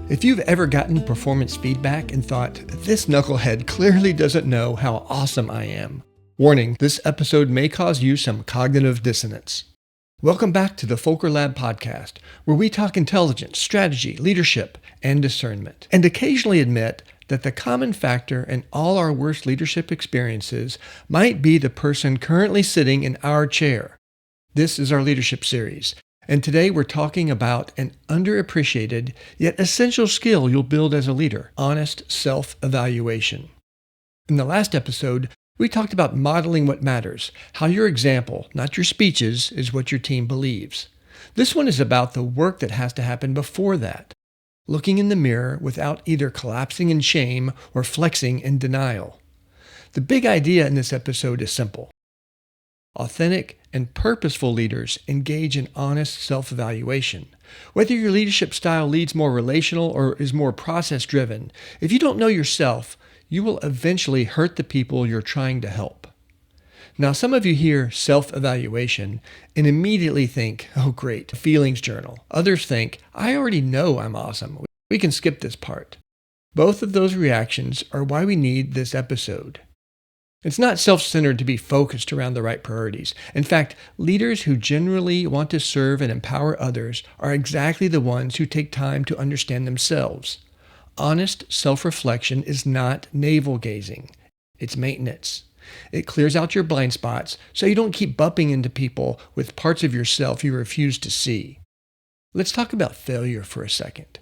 If you've ever gotten performance feedback and thought, this knucklehead clearly doesn't know how awesome I am, warning, this episode may cause you some cognitive dissonance. Welcome back to the Folker Lab podcast, where we talk intelligence, strategy, leadership, and discernment, and occasionally admit that the common factor in all our worst leadership experiences might be the person currently sitting in our chair. This is our leadership series. And today we're talking about an underappreciated yet essential skill you'll build as a leader, honest self-evaluation. In the last episode, we talked about modeling what matters, how your example, not your speeches, is what your team believes. This one is about the work that has to happen before that, looking in the mirror without either collapsing in shame or flexing in denial. The big idea in this episode is simple. Authentic and purposeful leaders engage in honest self-evaluation. Whether your leadership style leads more relational or is more process-driven, if you don't know yourself, you will eventually hurt the people you're trying to help. Now, some of you hear self-evaluation and immediately think, oh great, a feelings journal. Others think, I already know I'm awesome. We can skip this part. Both of those reactions are why we need this episode. It's not self-centered to be focused around the right priorities. In fact, leaders who genuinely want to serve and empower others are exactly the ones who take time to understand themselves. Honest self-reflection is not navel-gazing. It's maintenance. It clears out your blind spots so you don't keep bumping into people with parts of yourself you refuse to see. Let's talk about failure for a second.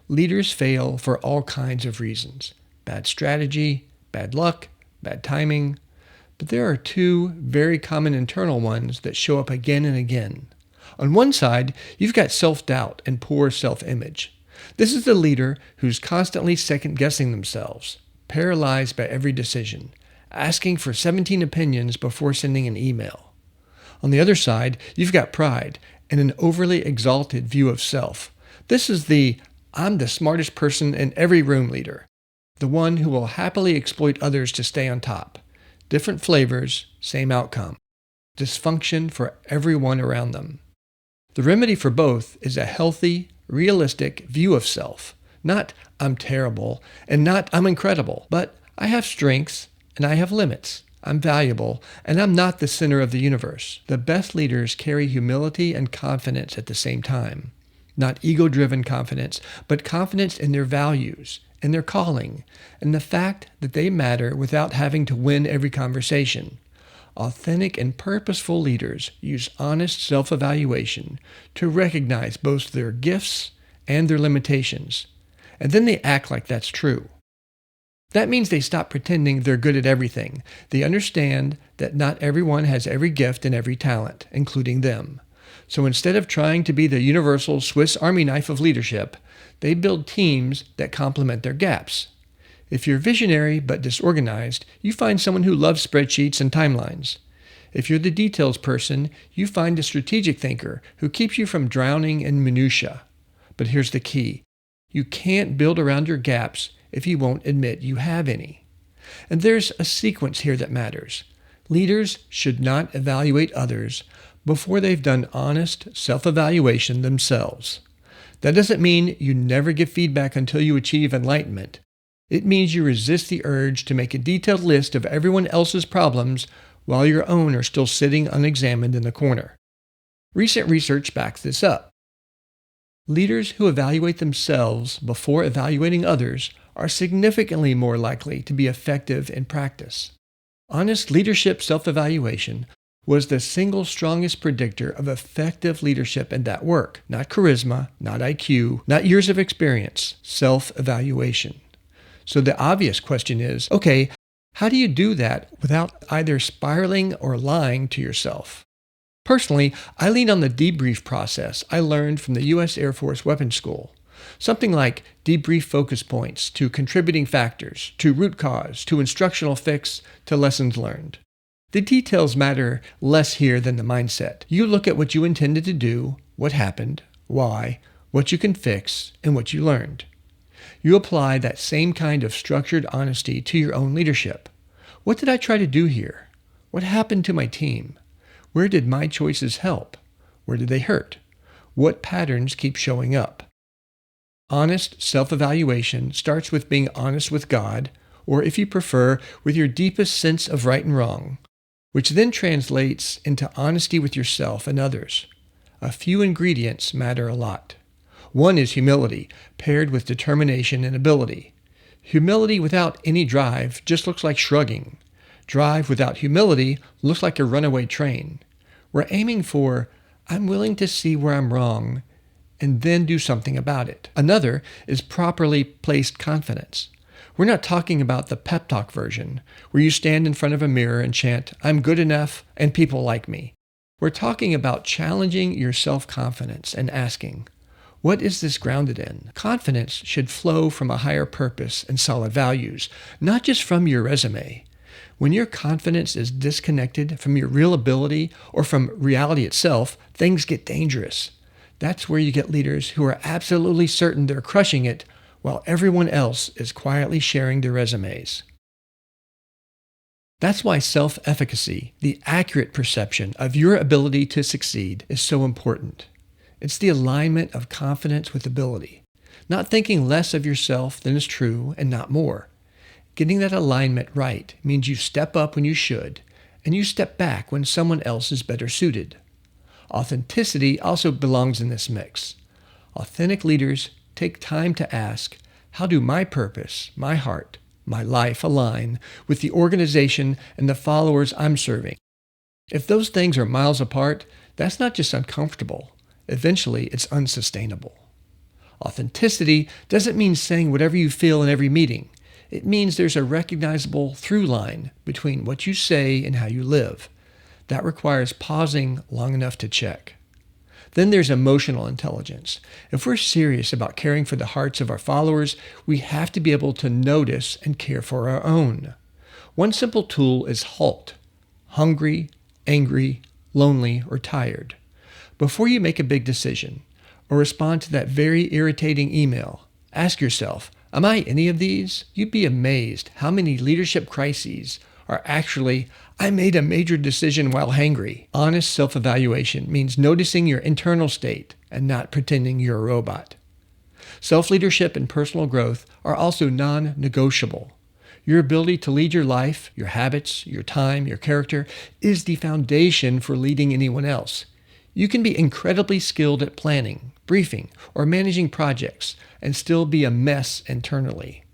Leaders fail for all kinds of reasons. Bad strategy, bad luck, bad timing, but there are two very common internal ones that show up again and again. On one side, you've got self-doubt and poor self-image. This is the leader who's constantly second-guessing themselves, paralyzed by every decision, asking for 17 opinions before sending an email. On the other side, you've got pride and an overly exalted view of self. This is the I'm the smartest person in every room leader. The one who will happily exploit others to stay on top. Different flavors, same outcome. Dysfunction for everyone around them. The remedy for both is a healthy, realistic view of self. Not I'm terrible and not I'm incredible, but I have strengths and I have limits. I'm valuable and I'm not the center of the universe. The best leaders carry humility and confidence at the same time. Not ego-driven confidence, but confidence in their values, in their calling, and the fact that they matter without having to win every conversation. Authentic and purposeful leaders use honest self-evaluation to recognize both their gifts and their limitations, and then they act like that's true. That means they stop pretending they're good at everything. They understand that not everyone has every gift and every talent, including them. So instead of trying to be the universal Swiss Army knife of leadership, they build teams that complement their gaps. If you're visionary but disorganized, you find someone who loves spreadsheets and timelines. If you're the details person, you find a strategic thinker who keeps you from drowning in minutia. But here's the key. You can't build around your gaps if you won't admit you have any. And there's a sequence here that matters. Leaders should not evaluate others before they've done honest self-evaluation themselves. That doesn't mean you never give feedback until you achieve enlightenment. It means you resist the urge to make a detailed list of everyone else's problems while your own are still sitting unexamined in the corner. Recent research backs this up. Leaders who evaluate themselves before evaluating others are significantly more likely to be effective in practice. Honest leadership self-evaluation was the single strongest predictor of effective leadership in that work. Not charisma, not IQ, not years of experience, self-evaluation. So the obvious question is, okay, how do you do that without either spiraling or lying to yourself? Personally, I lean on the debrief process I learned from the U.S. Air Force Weapons School. Something like debrief focus points to contributing factors, to root cause, to instructional fix, to lessons learned. The details matter less here than the mindset. You look at what you intended to do, what happened, why, what you can fix, and what you learned. You apply that same kind of structured honesty to your own leadership. What did I try to do here? What happened to my team? Where did my choices help? Where did they hurt? What patterns keep showing up? Honest self-evaluation starts with being honest with God, or if you prefer, with your deepest sense of right and wrong, which then translates into honesty with yourself and others. A few ingredients matter a lot. One is humility, paired with determination and ability. Humility without any drive just looks like shrugging. Drive without humility looks like a runaway train. We're aiming for, I'm willing to see where I'm wrong, and then do something about it. Another is properly placed confidence. We're not talking about the pep talk version, where you stand in front of a mirror and chant, I'm good enough and people like me. We're talking about challenging your self-confidence and asking, what is this grounded in? Confidence should flow from a higher purpose and solid values, not just from your resume. When your confidence is disconnected from your real ability or from reality itself, things get dangerous. That's where you get leaders who are absolutely certain they're crushing it while everyone else is quietly sharing their resumes. That's why self-efficacy, the accurate perception of your ability to succeed, is so important. It's the alignment of confidence with ability, not thinking less of yourself than is true and not more. Getting that alignment right means you step up when you should, and you step back when someone else is better suited. Authenticity also belongs in this mix. Authentic leaders take time to ask, how do my purpose, my heart, my life align with the organization and the followers I'm serving? If those things are miles apart, that's not just uncomfortable. Eventually, it's unsustainable. Authenticity doesn't mean saying whatever you feel in every meeting. It means there's a recognizable through line between what you say and how you live. That requires pausing long enough to check. Then there's emotional intelligence. If we're serious about caring for the hearts of our followers, we have to be able to notice and care for our own. One simple tool is HALT. Hungry, angry, lonely, or tired. Before you make a big decision or respond to that very irritating email, ask yourself, am I any of these? You'd be amazed how many leadership crises are actually, I made a major decision while hangry. Honest self-evaluation means noticing your internal state and not pretending you're a robot. Self-leadership and personal growth are also non-negotiable. Your ability to lead your life, your habits, your time, your character is the foundation for leading anyone else. You can be incredibly skilled at planning, briefing, or managing projects and still be a mess internally.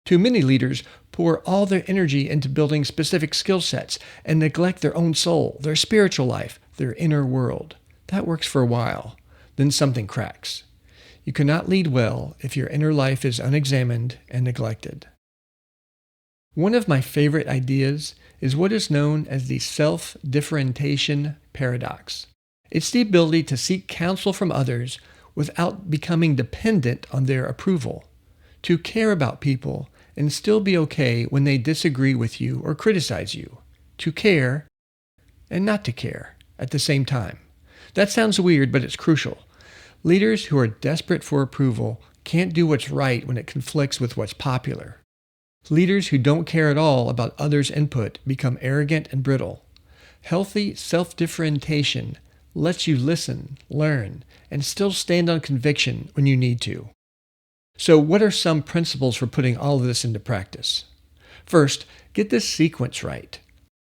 Too many leaders pour all their energy into building specific skill sets and neglect their own soul, their spiritual life, their inner world. That works for a while. Then something cracks. You cannot lead well if your inner life is unexamined and neglected. One of my favorite ideas is what is known as the self-differentiation paradox. It's the ability to seek counsel from others without becoming dependent on their approval, to care about people and still be okay when they disagree with you or criticize you, to care and not to care at the same time. That sounds weird, but it's crucial. Leaders who are desperate for approval can't do what's right when it conflicts with what's popular. Leaders who don't care at all about others' input become arrogant and brittle. Healthy self-differentiation lets you listen, learn, and still stand on conviction when you need to. So what are some principles for putting all of this into practice? First, get this sequence right.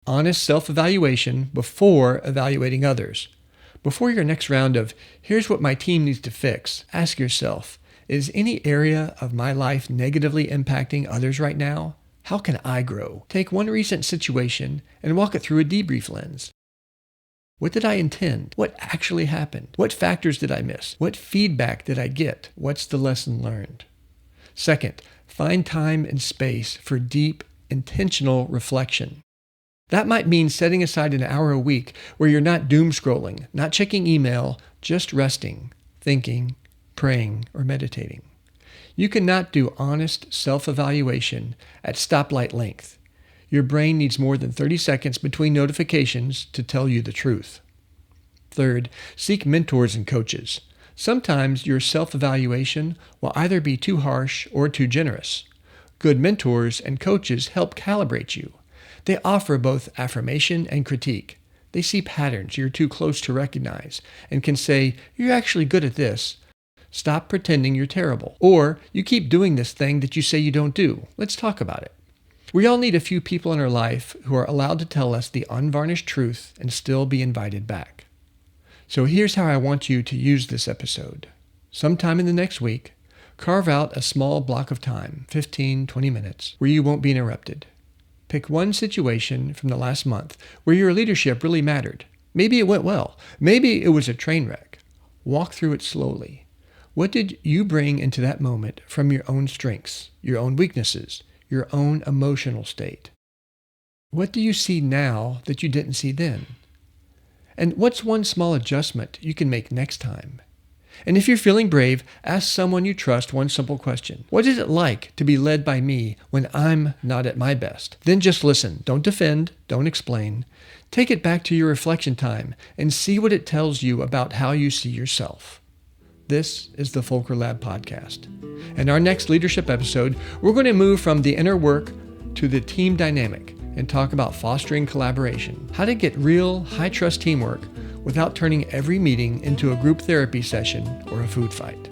Honest self-evaluation before evaluating others. Before your next round of, here's what my team needs to fix, ask yourself, is any area of my life negatively impacting others right now? How can I grow? Take one recent situation and walk it through a debrief lens. What did I intend? What actually happened? What factors did I miss? What feedback did I get? What's the lesson learned? Second, find time and space for deep, intentional reflection. That might mean setting aside an hour a week where you're not doom scrolling, not checking email, just resting, thinking, praying, or meditating. You cannot do honest self-evaluation at stoplight length. Your brain needs more than 30 seconds between notifications to tell you the truth. Third, seek mentors and coaches. Sometimes your self-evaluation will either be too harsh or too generous. Good mentors and coaches help calibrate you. They offer both affirmation and critique. They see patterns you're too close to recognize and can say, you're actually good at this, Stop pretending you're terrible. Or you keep doing this thing that you say you don't do. Let's talk about it. We all need a few people in our life who are allowed to tell us the unvarnished truth and still be invited back. So here's how I want you to use this episode. Sometime in the next week, carve out a small block of time, 15, 20 minutes, where you won't be interrupted. Pick one situation from the last month where your leadership really mattered. Maybe it went well. Maybe it was a train wreck. Walk through it slowly. What did you bring into that moment from your own strengths, your own weaknesses, your own emotional state? What do you see now that you didn't see then? And what's one small adjustment you can make next time? And if you're feeling brave, ask someone you trust one simple question. What is it like to be led by me when I'm not at my best? Then just listen. Don't defend. Don't explain. Take it back to your reflection time and see what it tells you about how you see yourself. This is the Fulcrum Lab Podcast. In our next leadership episode, we're going to move from the inner work to the team dynamic and talk about fostering collaboration, how to get real, high-trust teamwork without turning every meeting into a group therapy session or a food fight.